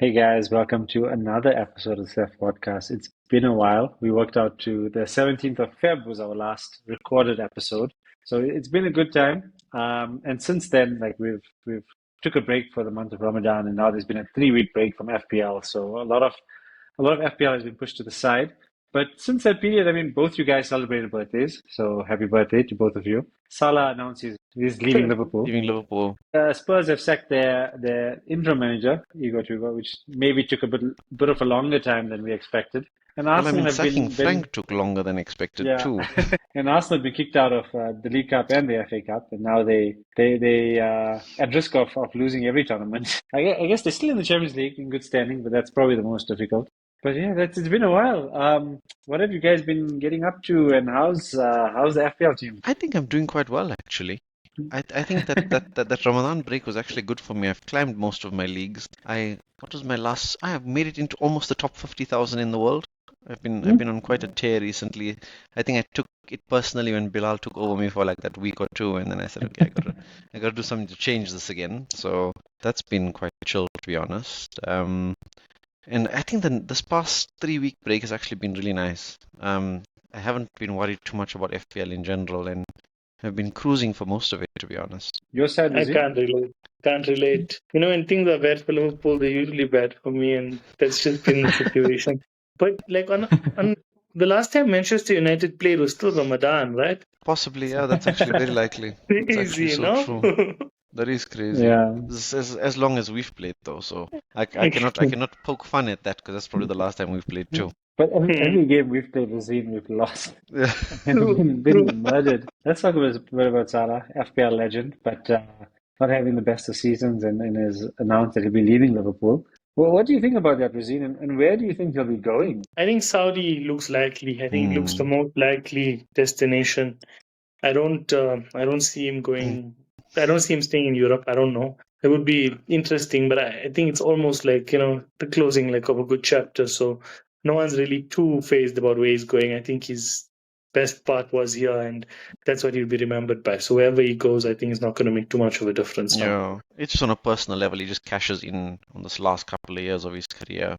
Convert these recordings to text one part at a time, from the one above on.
Hey guys, welcome to another episode of the SAFF podcast. It's been a while. We worked out to the 17th of Feb was our last recorded episode. So it's been a good time. And since then, we've took a break for the month of Ramadan, and now there's been a 3-week break from FPL. So a lot of FPL has been pushed to the side. But since that period, I mean, both you guys celebrated birthdays. So happy birthday to both of you. Salah announced he's leaving Liverpool. Leaving Liverpool. Spurs have sacked their interim manager, Hugo, which maybe took a bit of a longer time than we expected. And Well, I Arsenal mean, have sacking been Frank took longer than expected yeah, too. and Arsenal have been kicked out of the League Cup and the FA Cup, and now they at risk of losing every tournament. I guess they're still in the Champions League in good standing, but that's probably the most difficult. But yeah, it's been a while. What have you guys been getting up to, and how's the FPL team? I think I'm doing quite well actually. I think that Ramadan break was actually good for me. I've climbed most of my leagues. What was my last? I have made it into almost the top 50,000 in the world. I've been on quite a tear recently. I think I took it personally when Bilal took over me for like that week or two, and then I said, okay, I gotta do something to change this again. So that's been quite chill, to be honest. And I think this past 3-week break has actually been really nice. I haven't been worried too much about FPL in general, and have been cruising for most of it, to be honest. Your side, I Razeen? can't relate. Can't relate. When things are bad for Liverpool, they're usually bad for me, and that's just been the situation. But like on the last time Manchester United played was still Ramadan, right? Possibly, yeah, that's actually very likely. It's actually Crazy, so true. That is crazy. Yeah. This is as long as we've played though, so I cannot poke fun at that because that's probably the last time we've played too. But every game we've played Razeen, we've lost Yeah. and True, been true. murdered. Let's talk a bit about Salah, FPL legend, but not having the best of seasons and has announced that he'll be leaving Liverpool. Well, what do you think about that, Razeen, and where do you think he'll be going? I think Saudi looks likely. I think it looks the most likely destination. I don't see him going. I don't see him staying in Europe. I don't know. It would be interesting, but I think it's almost like the closing like of a good chapter. So no one's really too phased about where he's going. I think his best part was here, and that's what he'll be remembered by. So wherever he goes, I think it's not going to make too much of a difference now. Yeah, it's just on a personal level. He just cashes in on this last couple of years of his career,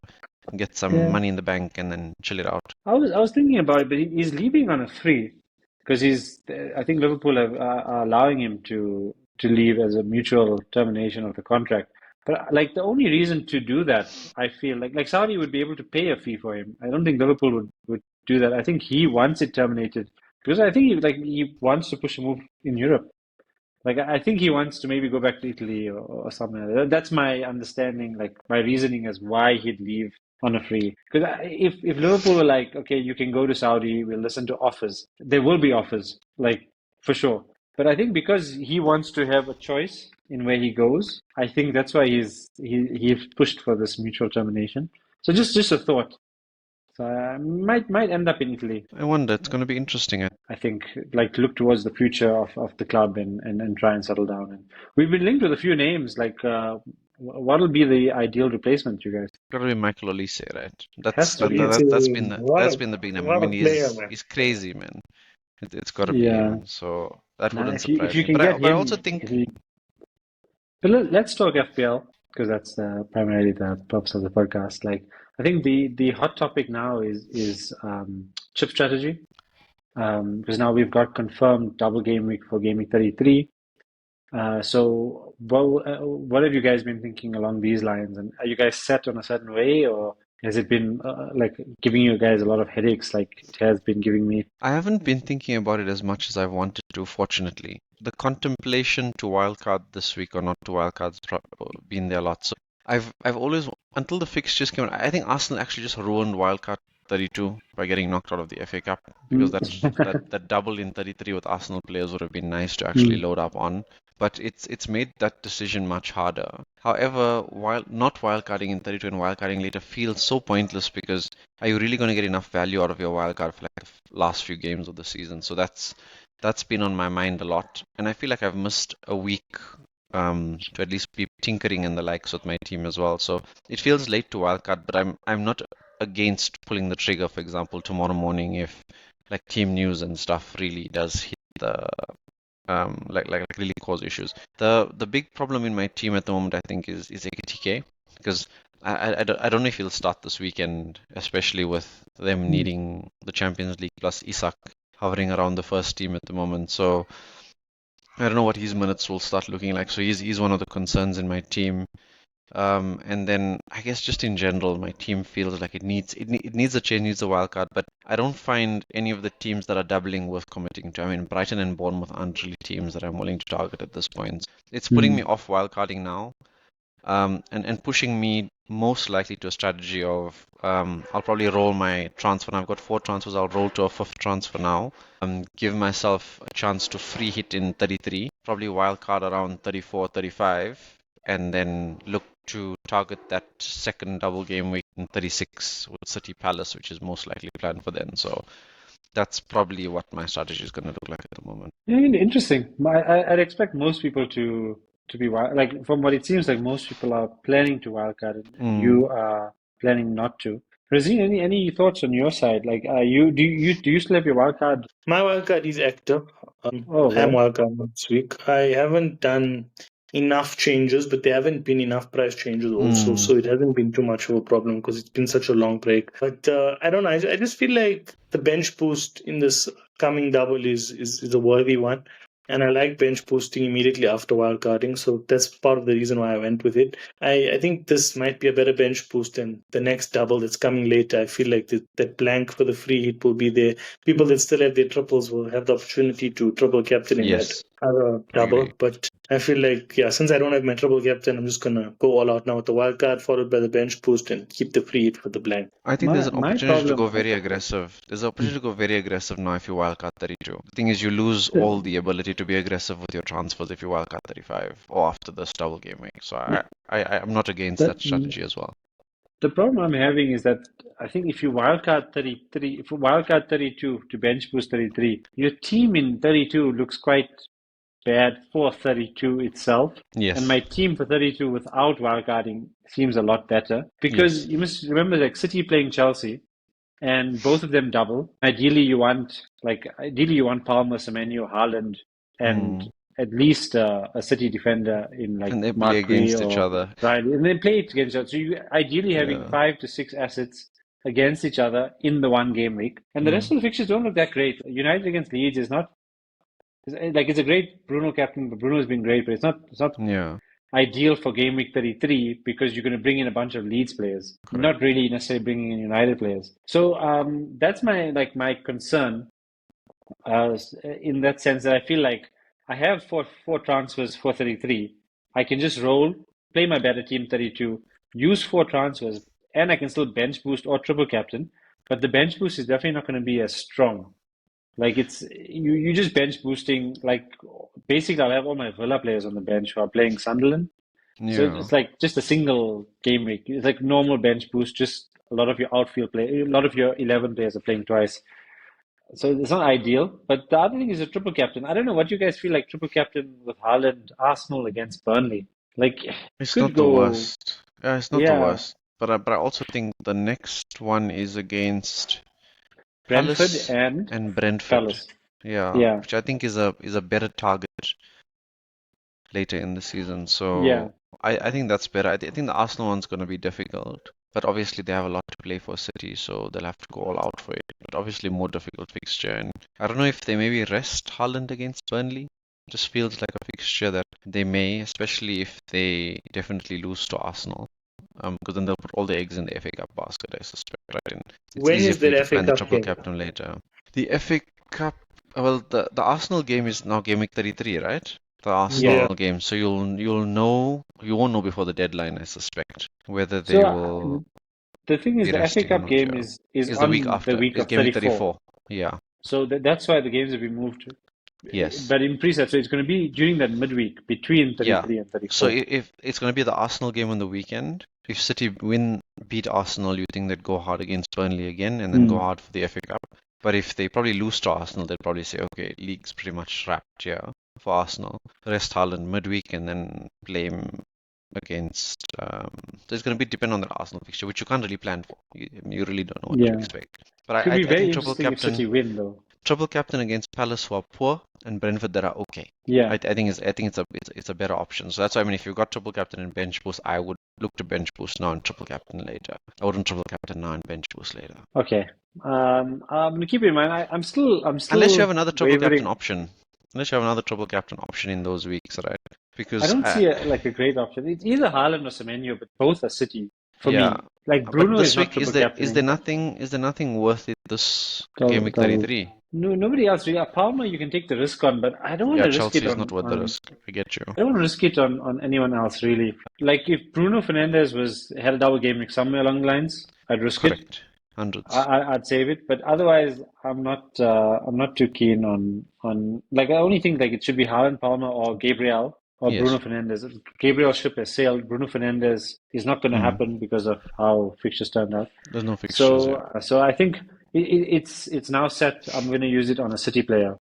get some Yeah. money in the bank, and then chill it out. I was thinking about it, but he's leaving on a free because I think Liverpool are allowing him to leave as a mutual termination of the contract. But like the only reason to do that, I feel like Saudi would be able to pay a fee for him. I don't think Liverpool would do that. I think he wants it terminated because I think he wants to push a move in Europe. Like I think he wants to maybe go back to Italy or something like that. That's my understanding, like my reasoning as why he'd leave on a free. Because if Liverpool were like, okay, you can go to Saudi, we'll listen to offers. There will be offers, like for sure. But I think because he wants to have a choice in where he goes, I think that's why he's pushed for this mutual termination. So just a thought. So might end up in Italy. I wonder, it's going to be interesting. I think like look towards the future of the club and try and settle down. And we've been linked with a few names. Like what'll be the ideal replacement, you guys? Got to be Michael Olise, right? Has to be. That's been the big name. I What a mean, player, man. he's crazy, man. It's got to be Yeah. him. So that Nah, wouldn't if you surprise me. can But get I him, also think But let's talk FPL because that's primarily the purpose of the podcast. Like I think the hot topic now is chip strategy. Because now we've got confirmed double game week for Game Week 33. So what have you guys been thinking along these lines? And are you guys set on a certain way, or has it been like giving you guys a lot of headaches like it has been giving me? I haven't been thinking about it as much as I wanted to, fortunately. The contemplation to wildcard this week or not to wildcard's been there a lot. So I've always, until the fixtures came out, I think Arsenal actually just ruined wildcard 32 by getting knocked out of the FA Cup because that double in 33 with Arsenal players would have been nice to actually load up on. But it's made that decision much harder. However, while not wildcarding in 32 and wildcarding later feels so pointless because are you really going to get enough value out of your wildcard for like the last few games of the season? So that's been on my mind a lot, and I feel like I've missed a week to at least be tinkering and the likes with my team as well. So it feels late to wildcard, but I'm not against pulling the trigger, for example, tomorrow morning if like team news and stuff really does hit the like really cause issues. The big problem in my team at the moment I think is ATK because I don't know if he'll start this weekend, especially with them needing the Champions League plus Isak hovering around the first team at the moment. So I don't know what his minutes will start looking like. So he's one of the concerns in my team. And then I guess just in general, my team feels like it needs a change, needs a wild card. But I don't find any of the teams that are dabbling worth committing to. I mean, Brighton and Bournemouth aren't really teams that I'm willing to target at this point. It's putting me off wild carding now, and pushing me most likely to a strategy of I'll probably roll my transfer. Now I've got 4 transfers. I'll roll to a 5th transfer now. Give myself a chance to free hit in 33, probably wild card around 34, 35, and then look to target that second double game week in 36 with City Palace, which is most likely planned for then. So that's probably what my strategy is going to look like at the moment. Yeah, interesting. I'd expect most people to be like, from what it seems like, most people are planning to wildcard, and you are planning not to. Razeen, any thoughts on your side? Like, do you still have your wildcard? My wildcard is active. I am well, wildcard this week. I haven't done enough changes, but there haven't been enough price changes also, so it hasn't been too much of a problem because it's been such a long break. But I don't know. I just feel like the bench boost in this coming double is a worthy one. And I like bench boosting immediately after wildcarding, so that's part of the reason why I went with it. I think this might be a better bench boost than the next double that's coming later. I feel like that blank for the free hit will be there. People that still have their triples will have the opportunity to triple captain in that other double. But I feel like, since I don't have my triple captain, I'm just going to go all out now with the wildcard followed by the bench boost and keep the free hit for the blank. I think there's an opportunity to go very aggressive. There's an opportunity to go very aggressive now if you wildcard 32. The thing is, you lose all the ability to be aggressive with your transfers if you wildcard 35 or after this double game week. So I'm not against that strategy as well. The problem I'm having is that I think if you wildcard 33, if you wildcard 32 to bench boost 33, your team in 32 looks quite bad for 32 itself. Yes. And my team for 32 without wildcarding seems a lot better because you must remember, like, City playing Chelsea and both of them double. Ideally you want Palmer, Semenyo, Haaland, and at least a City defender in, like, and they play against each other. Right, and they play against each other. So you ideally having 5 to 6 assets against each other in the one game week. And the rest of the fixtures don't look that great. United against Leeds is not like, it's a great Bruno captain, but Bruno's been great, but it's not ideal for game week 33 because you're going to bring in a bunch of Leeds players, not really necessarily bringing in United players. So that's my concern in that sense, that I feel like I have four transfers for 33. I can just roll, play my better team 32, use 4 transfers, and I can still bench boost or triple captain. But the bench boost is definitely not going to be as strong. Like, it's you just bench boosting. Like, basically, I'll have all my Villa players on the bench who are playing Sunderland. So it's like just a single game week. It's like normal bench boost. Just a lot of your outfield play, a lot of your 11 players are playing twice. So it's not ideal. But the other thing is a triple captain. I don't know what you guys feel like triple captain with Haaland, Arsenal against Burnley. Like, it's not the worst. Yeah, it's not the worst. But I also think the next one is against Brentford and Brentford. Palace. Yeah, which I think is a better target later in the season. So I think that's better. I think the Arsenal one's going to be difficult, but obviously they have a lot to play for City, so they'll have to go all out for it. But obviously more difficult fixture, and I don't know if they maybe rest Haaland against Burnley. It just feels like a fixture that they may, especially if they definitely lose to Arsenal. Because then they'll put all the eggs in the FA Cup basket, I suspect, right? And it's when is the FA Cup triple captain later? The FA Cup, well, the Arsenal game is now game week 33, right? The Arsenal game. So you won't know before the deadline, I suspect, whether they will. The thing is, the FA Cup game is the week after. The week of game 34. Yeah. So that's why the games have been moved. Yes. But in preset, so it's going to be during that midweek between 33 and 34. So if it's going to be the Arsenal game on the weekend, if City beat Arsenal, you think they'd go hard against Burnley again and then go hard for the FA Cup. But if they probably lose to Arsenal, they'd probably say, okay, league's pretty much wrapped here for Arsenal. Rest Haaland midweek and then play him against. So it's going to be depend on the Arsenal fixture, which you can't really plan for. You really don't know what to expect. But it could be very interesting if City win, though. triple captain against Palace who are poor and Brentford that are okay. Yeah. I think it's a better option. So that's why, I mean, if you've got triple captain and bench boost, I would look to bench boost now and triple captain later. I wouldn't triple captain now and bench boost later. Okay. Keep in mind, I'm still Unless you have another triple wavering. captain option. Unless you have another triple captain option in those weeks, right? Because I don't see a great option. It's either Haaland or Semenyo, but both are City for me. Like But Bruno this is not week, triple captain. is there nothing worth it this game week 33? No, nobody else. Yeah, Palmer you can take the risk on, but I don't want to risk Chelsea it is on. not worth the risk. I get you. I don't want to risk it on anyone else really. Like if Bruno Fernandes had a double game week somewhere along the lines, I'd risk it. Hundreds. I'd save it, but otherwise, I'm not too keen on. Like I only think like it should be Haaland, Palmer, or Gabriel or Bruno Fernandes. Gabriel ship has sailed. Bruno Fernandes is not going to happen because of how fixtures turned out. There's no fixtures. So I think it's now set. I'm going to use it on a City player.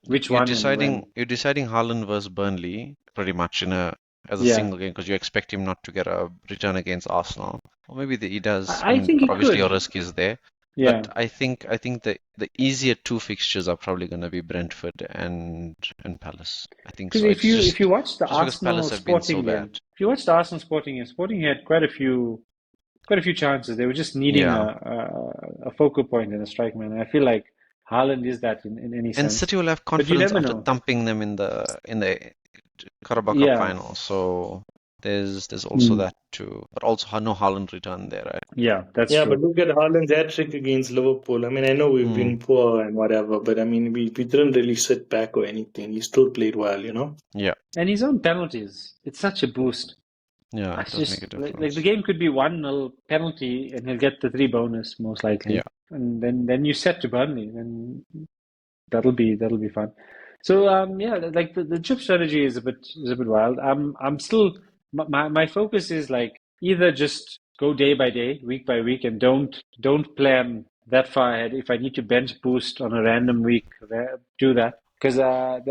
Which one? You're deciding Haaland versus Burnley pretty much as a single game because you expect him not to get a return against Arsenal. Or maybe he does. I think he obviously could. Your risk is there. Yeah. But I think the easier two fixtures are probably going to be Brentford and Palace. I think so. Because if you watch the Arsenal Sporting game, if you watch the Arsenal Sporting game, Sporting had quite a few chances. They were just needing a focal point and a strike man. And I feel like Haaland is that in any sense. And City will have confidence after thumping them in the Carabao Cup final. So there's also that too. But also no Haaland return there, right? Yeah, that's true. But look at Haaland's hat-trick against Liverpool. I mean, I know we've been poor and whatever, but I mean, we didn't really sit back or anything. He still played well, you know? Yeah. And his own penalties. It's such a boost. Yeah, it does make a difference. Like the game could be 1-0 penalty and he'll get the 3 bonus most likely. Yeah. And then you set to Burnley, then that'll be fun. So like the chip strategy is a bit wild. I'm still my focus is like either just go day by day, week by week, and don't plan that far ahead. If I need to bench boost on a random week, do that because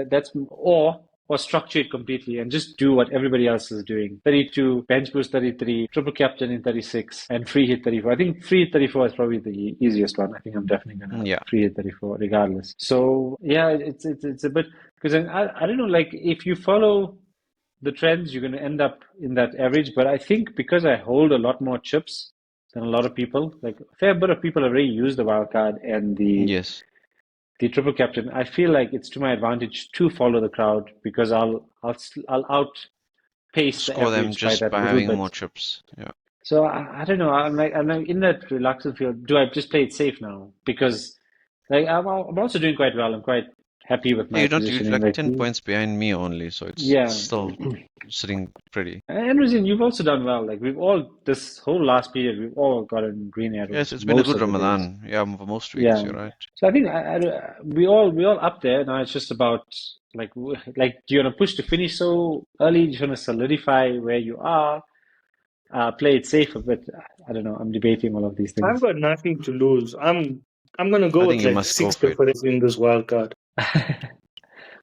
that's or structure it completely and just do what everybody else is doing. 32, bench boost 33, triple captain in 36, and free hit 34. I think free hit 34 is probably the easiest one. I think I'm definitely going to free hit 34 regardless. So yeah, it's a bit, because I don't know, like if you follow the trends, you're going to end up in that average. But I think because I hold a lot more chips than a lot of people, like a fair bit of people have already used the wildcard and the triple captain, I feel like it's to my advantage to follow the crowd because I'll outpace score them just by having more chips. Yeah. So I don't know. I'm in that reluctant field. Do I just play it safe now? Because like I'm also doing quite well. I'm quite happy with my positioning. You're like 10 points behind me only, so it's still sitting pretty. And Razeen, you've also done well. Like this whole last period, we've all gotten green arrows. Yes, it's been a good Ramadan. Yeah, for most weeks, you're right. So I think we all up there now. It's just about like do you want to push to finish so early? Do you want to solidify where you are? Play it safe a bit. I don't know. I'm debating all of these things. I've got nothing to lose. I'm going to go with like 6 difference in this wild card.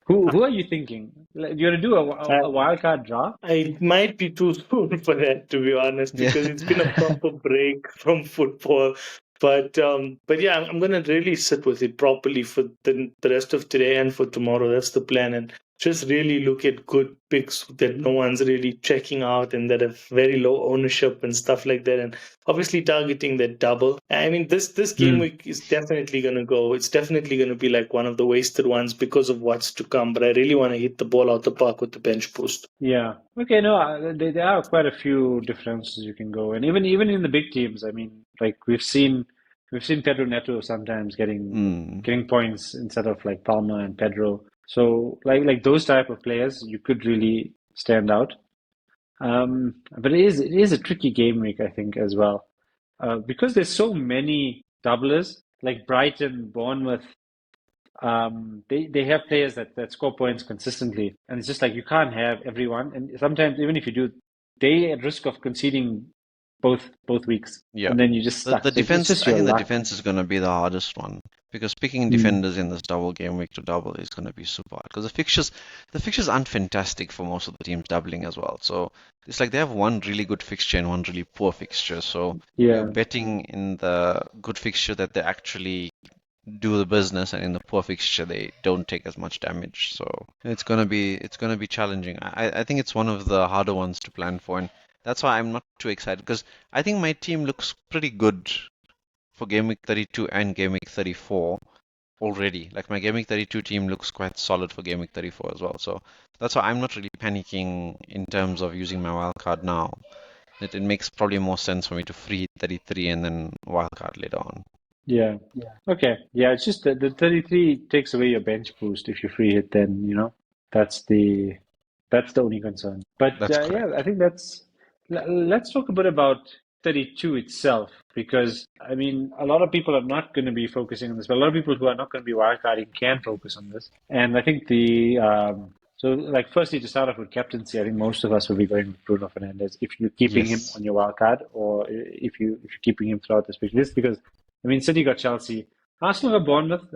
Who are you thinking? Do you want to do a wild card draw? It might be too soon for that, to be honest, because it's been a proper break from football. But yeah, I'm going to really sit with it properly for the rest of today and for tomorrow. That's the plan. And just really look at good picks that no one's really checking out and that have very low ownership and stuff like that. And obviously targeting that double. I mean, this game week is definitely going to go. It's definitely going to be like one of the wasted ones because of what's to come. But I really want to hit the ball out the park with the bench boost. Yeah. Okay. No, there are quite a few differences you can go. And even in the big teams, I mean, like we've seen Pedro Neto sometimes getting points instead of like Palmer and Pedro. So like those type of players, you could really stand out. But it is a tricky game week, I think, as well, because there's so many doublers like Brighton, Bournemouth. They have players that score points consistently, and it's just like you can't have everyone. And sometimes even if you do, they at risk of conceding both weeks. Yeah. And then you just stuck. The defense. I think the defense is going to be the hardest one because picking defenders in this double game week to double is going to be super hard because the fixtures aren't fantastic for most of the teams doubling as well. So it's like they have one really good fixture and one really poor fixture. So you're betting in the good fixture that they actually do the business, and in the poor fixture they don't take as much damage. So it's gonna be challenging. I think it's one of the harder ones to plan for, and that's why I'm not too excited because I think my team looks pretty good for Game Week 32 and Game Week 34 already. Like my Game Week 32 team looks quite solid for Game Week 34 as well. So that's why I'm not really panicking in terms of using my wildcard now. It makes probably more sense for me to free hit 33 and then wildcard later on. Yeah. Okay. Yeah, it's just that the 33 takes away your bench boost if you free hit, then, that's the only concern. But That's yeah, correct. I think let's talk a bit about 32 itself, because I mean, a lot of people are not going to be focusing on this, but a lot of people who are not going to be wildcarding can focus on this. And I think firstly, to start off with captaincy, I think most of us will be going with Bruno Fernandes if you're keeping him Yes. on your wildcard, or if you're keeping him throughout this week. This because I mean, City got Chelsea, Arsenal got Bournemouth,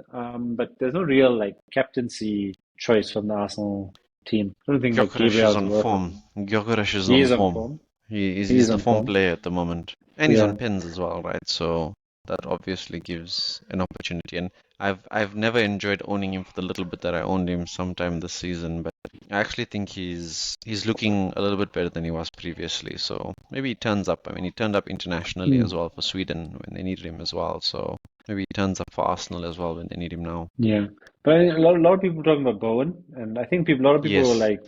but there's no real like captaincy choice from the Arsenal team. I don't think like Gyökeres is Gabriel's on worth it. form. Gyökeres is He on is on form. form. He He's is the on form form. player at the moment. And he's Yeah. on pins as well, right? So that obviously gives an opportunity. And I've never enjoyed owning him for the little bit that I owned him sometime this season, but I actually think he's looking a little bit better than he was previously. So maybe he turns up. I mean, he turned up internationally as well for Sweden when they needed him as well. So maybe he turns up for Arsenal as well when they need him now. Yeah. But a lot of people talking about Bowen, and I think a lot of people were Yes.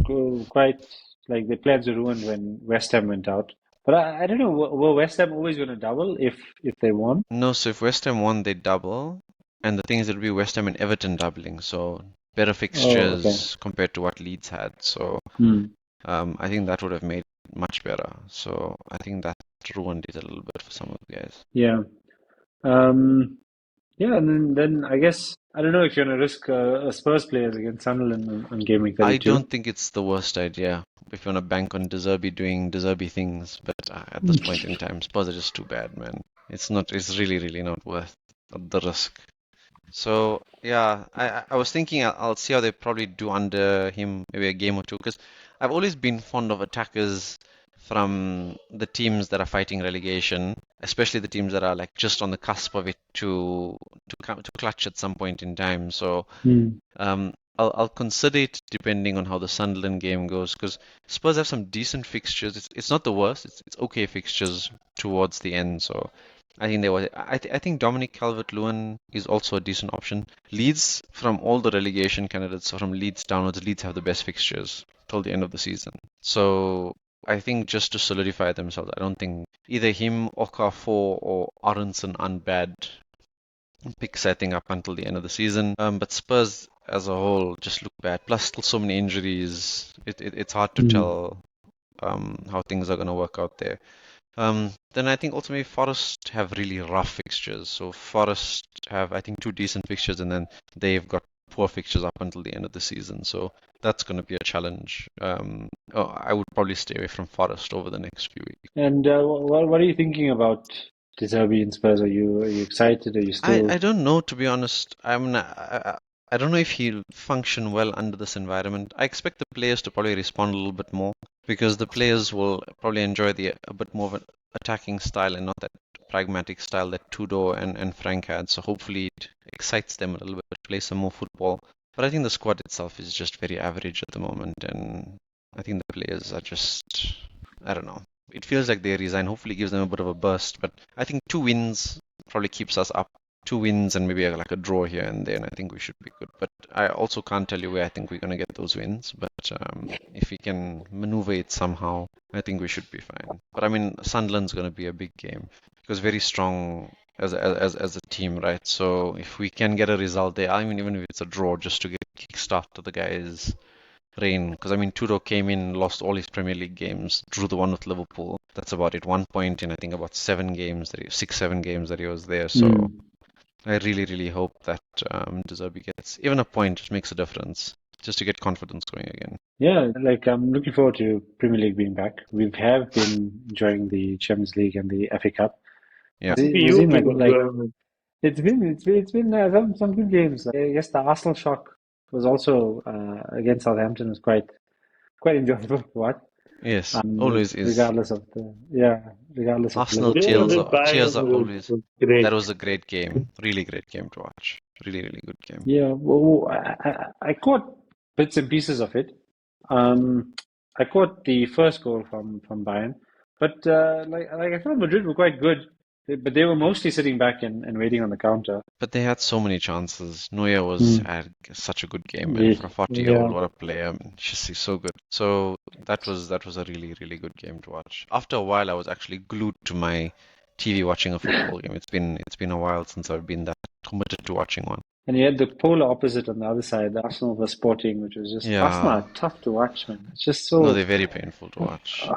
like quite like the plans were ruined when West Ham went out. But I don't know, were West Ham always going to double if they won? No, so if West Ham won, they double. And the thing is, it'll be West Ham and Everton doubling. So better Oh, okay. fixtures compared to what Leeds had. So Hmm. I think that would have made it much better. So I think that ruined it a little bit for some of the guys. Yeah. Um, yeah, and then I guess I don't know if you're gonna risk a Spurs players against Sunderland on Game Week I 32. don't think it's the worst idea if you want to bank on De Zerbi doing De Zerbi things, but at this point in time, Spurs are just too bad, man. It's not. It's really, really not worth the risk. So yeah, I was thinking I'll see how they probably do under him, maybe a game or two, because I've always been fond of attackers from the teams that are fighting relegation, especially the teams that are like just on the cusp of it to clutch at some point in time. So Hmm. I'll consider it depending on how the Sunderland game goes, because Spurs have some decent fixtures. It's not the worst. It's okay fixtures towards the end. So I think they were. I think Dominic Calvert-Lewin is also a decent option. Leeds, from all the relegation candidates, from Leeds downwards, Leeds have the best fixtures till the end of the season. So I think just to solidify themselves, I don't think either him, Okafor, or Aronson aren't bad picks, I think, up until the end of the season. But Spurs as a whole just look bad. Plus, still so many injuries. It's hard to Hmm. tell how things are going to work out there. Then I think also maybe Forest have really rough fixtures. So Forest have, I think, two decent fixtures, and then they've got poor fixtures up until the end of the season. So that's going to be a challenge. I would probably stay away from Forest over the next few weeks. And what are you thinking about De Zerbi and Spurs? Are you excited? Are you I still? don't know, to be honest. I don't know if he'll function well under this environment. I expect the players to probably respond a little bit more because the players will probably enjoy a bit more of an attacking style and not that pragmatic style that Tudor and Frank had. So hopefully it excites them a little bit to play some more football. But I think the squad itself is just very average at the moment, and I think the players are just, I don't know. It feels like they resign. Hopefully, it gives them a bit of a burst. But I think 2 wins probably keeps us up. 2 wins and maybe like a draw here and there, and I think we should be good. But I also can't tell you where I think we're going to get those wins. But if we can maneuver it somehow, I think we should be fine. But I mean, Sunderland's going to be a big game because very strong as a team, right? So if we can get a result there, I mean, even if it's a draw, just to get kickstart to the guys' reign. Because I mean, Tudor came in, lost all his Premier League games, drew the one with Liverpool. That's about it. 1 point in I think about 7 games that 6, 7 games that he was there. So Hmm. I really, really hope that De Zerbi gets even a point. Just makes a difference, just to get confidence going again. Yeah, like I'm looking forward to Premier League being back. We have been enjoying the Champions League and the FA Cup. Yeah. You Razeen, been like enjoying it's been some good games. I guess the Arsenal shock was also against Southampton was quite enjoyable to watch. Yes, always is. regardless of regardless of Arsenal Liverpool. cheers are always. Was great. That was a great game. Really great game to watch. Really, really good game. Yeah, well, I caught bits and pieces of it. I caught the first goal from Bayern, but like I thought Madrid were quite good, but they were mostly sitting back and waiting on the counter. But they had so many chances. Neuer had such a good game, and for a 40-year-old, Yeah. what a player! I mean, he's so good. So that was a really, really good game to watch. After a while, I was actually glued to my TV watching a football game. It's been a while since I've been that committed to watching one. And you had the polar opposite on the other side, the Arsenal versus Sporting, which was just Arsenal are tough to watch, man. It's just so. No, they're very painful to watch.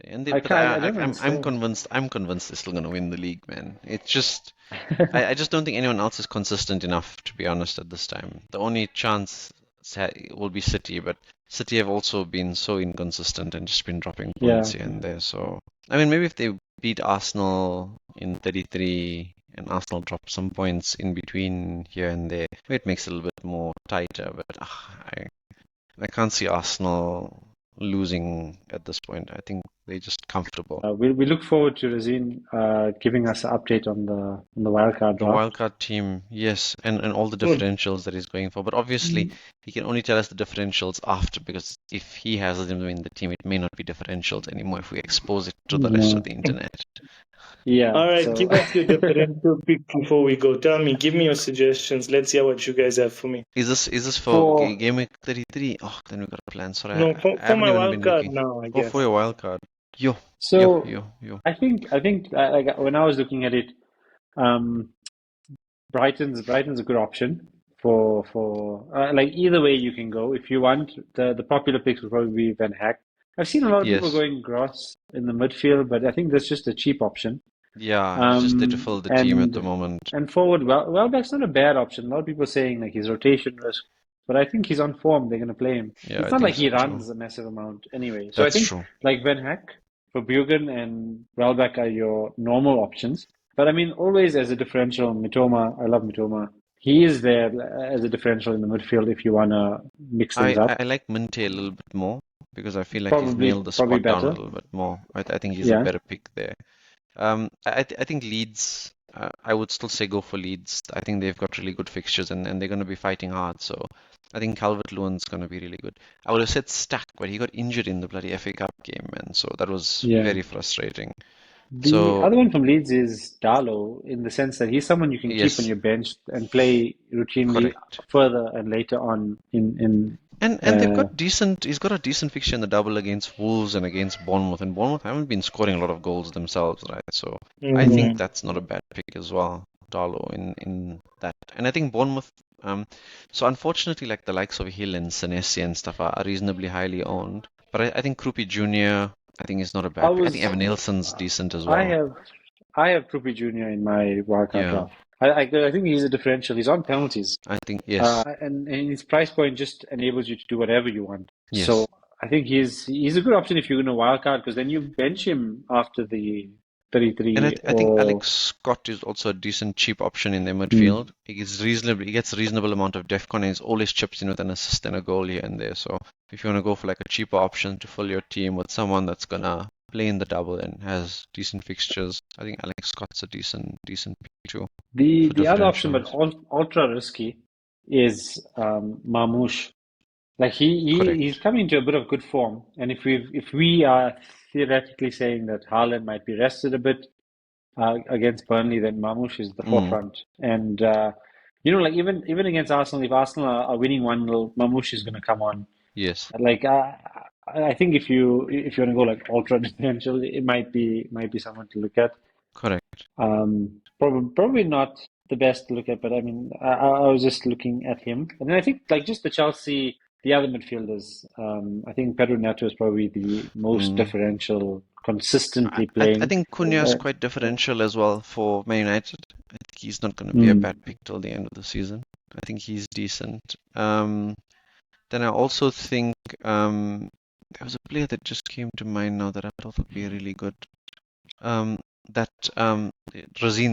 And I'm convinced they're still gonna win the league, man. It's just I just don't think anyone else is consistent enough, to be honest, at this time. The only chance will be City, but City have also been so inconsistent and just been dropping points here and there. So I mean, maybe if they beat Arsenal in 33 and Arsenal drop some points in between here and there, maybe it makes it a little bit more tighter. But I can't see Arsenal losing at this point. I think they're just comfortable. We look forward to Razeen giving us an update on the wildcard draft. The wildcard team, yes, and all the differentials that he's going for. But obviously, he can only tell us the differentials after, because if he has them in the team, it may not be differentials anymore if we expose it to the rest of the internet. Yeah. All right, give us your differential pick before we go. Give me your suggestions. Let's hear what you guys have for me. Is this for Gameweek 33? Oh, then we got a plan. Sorry, no, for my wildcard now, I guess. For your wildcard. Yo. I think like when I was looking at it, Brighton's a good option for like either way you can go. If you want, the popular picks would probably be Van Hag. I've seen a lot of people going Gross in the midfield, but I think that's just a cheap option. Yeah, it's just there to fill the team at the moment. And forward, Welbeck's not a bad option. A lot of people are saying like his rotation risk, but I think he's on form. They're going to play him. Yeah, it's not like he runs a massive amount anyway. So that's I think true. Like Van Hag, Verbruggen, and Welbeck are your normal options. But I mean, always as a differential, Mitoma, I love Mitoma. He is there as a differential in the midfield if you want to mix things up. I like Minte a little bit more because I feel like he's nailed the spot down a little bit more. I think he's a better pick there. I think Leeds, I would still say go for Leeds. I think they've got really good fixtures and they're going to be fighting hard. So I think Calvert-Lewin's going to be really good. I would have said Stack, but he got injured in the bloody FA Cup game, man. So that was very frustrating. The other one from Leeds is Darlow, in the sense that he's someone you can keep on your bench and play routinely further and later on in And they've got he's got a decent fixture in the double against Wolves and against Bournemouth. And Bournemouth haven't been scoring a lot of goals themselves, right? So I think that's not a bad pick as well, Darlow, in that. And I think Bournemouth, so unfortunately, like the likes of Hill and Senesi and stuff are reasonably highly owned. But I think Krupi Jr., I think is not a bad pick. I think Evan Nilsson's decent as well. I have Krupi Jr. in my wildcard draft. I think he's a differential. He's on penalties. I think, yes. And his price point just enables you to do whatever you want. Yes. So I think he's a good option if you're going to wildcard, because then you bench him after the 33. And I think Alex Scott is also a decent cheap option in their midfield. He gets a reasonable amount of defcon and he's always chips in with an assist and a goal here and there. So if you want to go for like a cheaper option to fill your team with someone that's gonna play in the double and has decent fixtures, I think Alex Scott's a decent pick too. The other option, but ultra risky, is Marmoush. Like he's coming into a bit of good form, and if we are theoretically saying that Haaland might be rested a bit against Burnley, then Marmoush is the forefront. And like even against Arsenal, if Arsenal are winning 1-0, Marmoush is going to come on. Yes. Like I think if you want to go like ultra differential, it might be someone to look at. Correct. Probably not the best to look at, but I mean, I was just looking at him, and then I think like just the Chelsea, the other midfielders. I think Pedro Neto is probably the most differential, consistently playing. I think Cunha is quite differential as well for Man United. I think he's not going to be a bad pick till the end of the season. I think he's decent. Then I also think there was a player that just came to mind now that I thought would be really good. Razeen,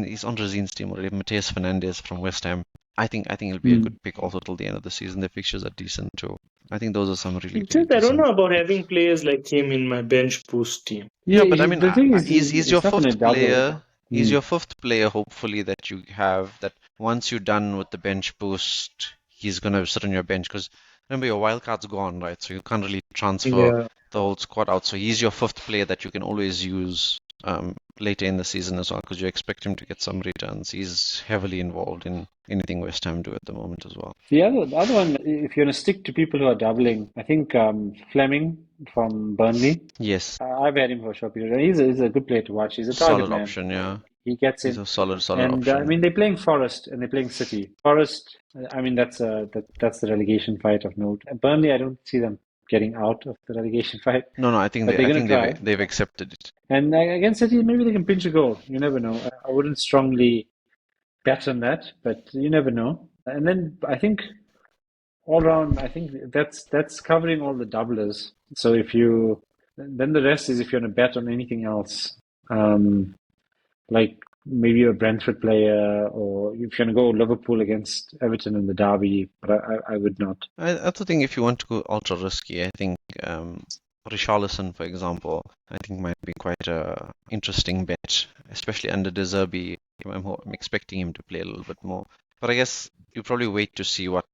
he's on Razeen's team already. Mateus Fernandes from West Ham. I think he'll be a good pick also till the end of the season. The fixtures are decent too. I think those are some really, It's really just, I don't decent. know about having players like him in my bench boost team. Yeah, but I mean, the thing is, he's your it's not gonna fifth double. player. He's Hmm. your fifth player, hopefully, that you have, that once you're done with the bench boost, he's going to sit on your bench. Because remember, your wild card's gone, right? So you can't really transfer Yeah. the whole squad out. So he's your fifth player that you can always use later in the season as well, because you expect him to get some returns. He's heavily involved in anything West Ham do at the moment as well. The other one, if you're gonna stick to people who are doubling, I think Fleming from Burnley. Yes, I've had him for a short period. He's a good player to watch. He's a target solid man. option, yeah. He gets He's in. a solid And I option. mean, they're playing Forest and they're playing City. Forest, I mean, that's the relegation fight of note. And Burnley, I don't see them getting out of the relegation fight, No, I think but they're going to try. they've accepted it. And against City, maybe they can pinch a goal. You never know. I wouldn't strongly bet on that, but you never know. And then I think all round, I think that's covering all the doublers. So then the rest is if you're going to bet on anything else. Like maybe a Brentford player, or if you're going to go Liverpool against Everton in the derby, but I would not. I also think if you want to go ultra risky, I think Richarlison, for example, I think might be quite a interesting bet, especially under De Zerbi. I'm expecting him to play a little bit more. But I guess you probably wait to see what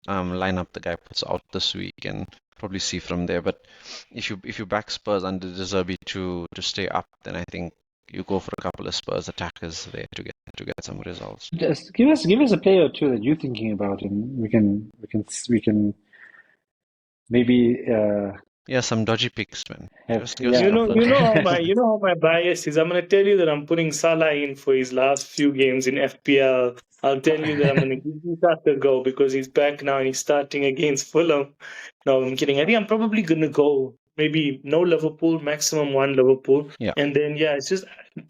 lineup the guy puts out this week and probably see from there. But if you back Spurs under De Zerbi to stay up, then I think you go for a couple of Spurs attackers there to get some results. Just give us a player or two that you're thinking about, and we can maybe Yeah, some dodgy picks, man. have Give us a You couple know of you know how my bias is. I'm gonna tell you that I'm putting Salah in for his last few games in FPL. I'll tell you that I'm gonna give that a go because he's back now and he's starting against Fulham. No, I'm kidding. I think I'm probably gonna go maybe no Liverpool, maximum one Liverpool. Yeah. And then it's just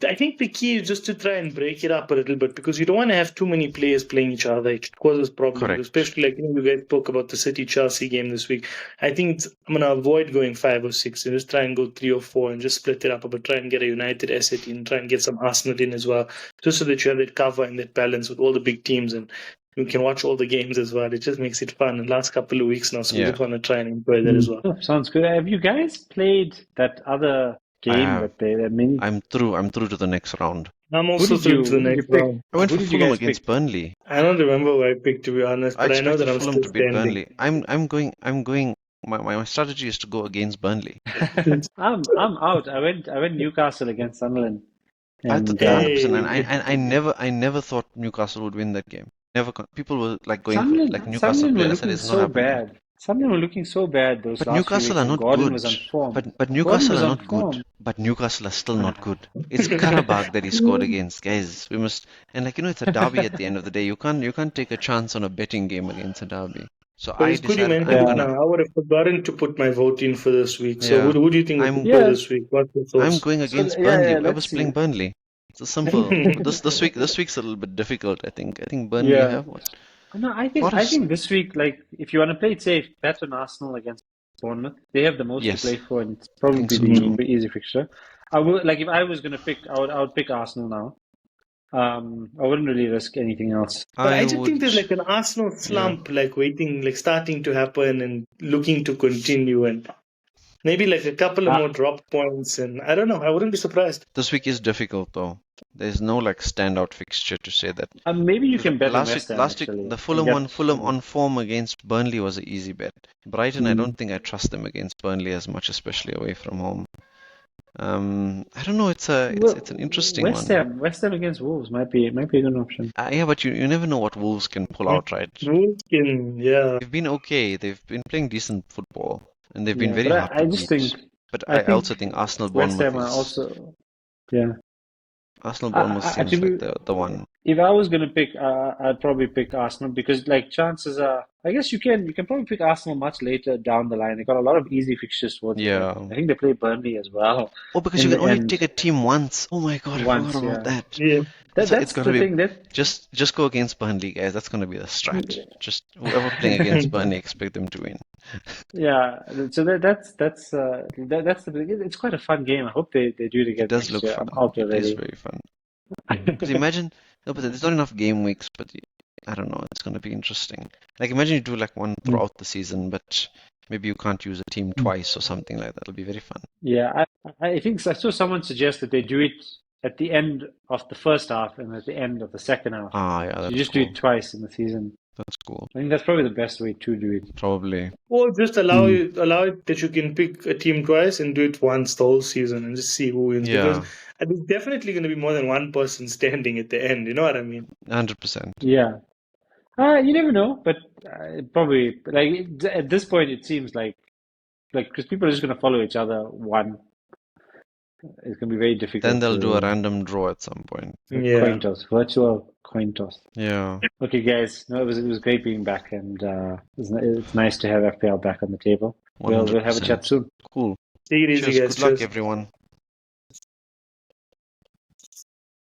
I think the key is just to try and break it up a little bit because you don't want to have too many players playing each other. It causes problems. Correct. Especially like you guys spoke about the City Chelsea game this week. I think I'm gonna avoid going 5 or 6 and just try and go 3 or 4 and just split it up, but try and get a United asset in, try and get some Arsenal in as well, just so that you have that cover and that balance with all the big teams and you can watch all the games as well. It just makes it fun. The last couple of weeks now, so we just want to try and enjoy that as well. Oh, sounds good. Have you guys played that other game that mini? I'm through to the next round. I'm also through to the next round. I went for Fulham against Burnley. I don't remember who I picked, to be honest, but I know that I'm Fulham still to beat standing. Burnley. I'm going. My strategy is to go against Burnley. I'm out. I went Newcastle against Sunderland. And And 100%. And I never thought Newcastle would win that game. People were like going for like Newcastle Sunderland were players. I said looking it's not so happening. bad. Sunderland were looking so bad those But last few Newcastle weeks are not Gordon good. was on form. But Newcastle was are on not form. good. But Newcastle are still not good. It's Karabakh that he scored against, guys. We must, and it's a derby at the end of the day. You can't take a chance on a betting game against a derby. So I decided I would have forgotten to put my vote in for this week. So who do you think will play this week? What's your thoughts? I'm going against Burnley. I was playing Burnley. It's a simple. This week's a little bit difficult. I think Burnley have what? No, I think this week, like if you want to play it safe, bet on Arsenal against Bournemouth. They have the most to play for, and it's probably the easy fixture. I would if I was going to pick, I would pick Arsenal now. I wouldn't really risk anything else. But I just think there's like an Arsenal slump, like waiting, like starting to happen and looking to continue, and maybe like a couple of more drop points. And I don't know. I wouldn't be surprised. This week is difficult though. There's no like standout fixture to say that. Maybe you can bet last week, the Fulham on form against Burnley was an easy bet. Brighton, I don't think I trust them against Burnley as much, especially away from home. I don't know. It's an interesting one. West Ham against Wolves might be a good option. Yeah, but you never know what Wolves can pull out, right? Wolves can, They've been okay. They've been playing decent football, and they've been very hard to beat. But I also think Arsenal West Ham Bournemouth are also, yeah. Arsenal Bournemouth seems like the one. If I was going to pick, I'd probably pick Arsenal because like chances are, I guess you can probably pick Arsenal much later down the line. They got a lot of easy fixtures towards the end. I think they play Burnley as well. Oh, because you can only take a team once. Oh my God, I forgot about that. Yeah. That's the thing. Just go against Burnley, guys. That's going to be the strat. Just whoever playing against Burnley, expect them to win. Yeah, so that's the. It's quite a fun game. I hope they do it again. It does look fun. It is very fun. Because imagine, but there's not enough game weeks. But I don't know. It's going to be interesting. Like, imagine you do like one throughout the season, but maybe you can't use a team twice or something like that. It'll be very fun. Yeah, I think I saw someone suggest that they do it at the end of the first half and at the end of the second half. Ah, yeah, So that's you just cool. do it twice in the season. That's cool. I think that's probably the best way to do it. Probably. Or just allow it that you can pick a team twice and do it once the whole season and just see who wins. Yeah. Because there's definitely going to be more than one person standing at the end. You know what I mean? 100%. Yeah. You never know, but probably like at this point it seems like because people are just going to follow each other one. It's going to be very difficult. Then they'll do a random draw at some point. Coin toss, virtual coin toss. Yeah. Okay, guys. No, it was great being back, and it's nice to have FPL back on the table. We'll have a chat soon. Cool. Take it easy, Cheers. guys. Good luck, everyone.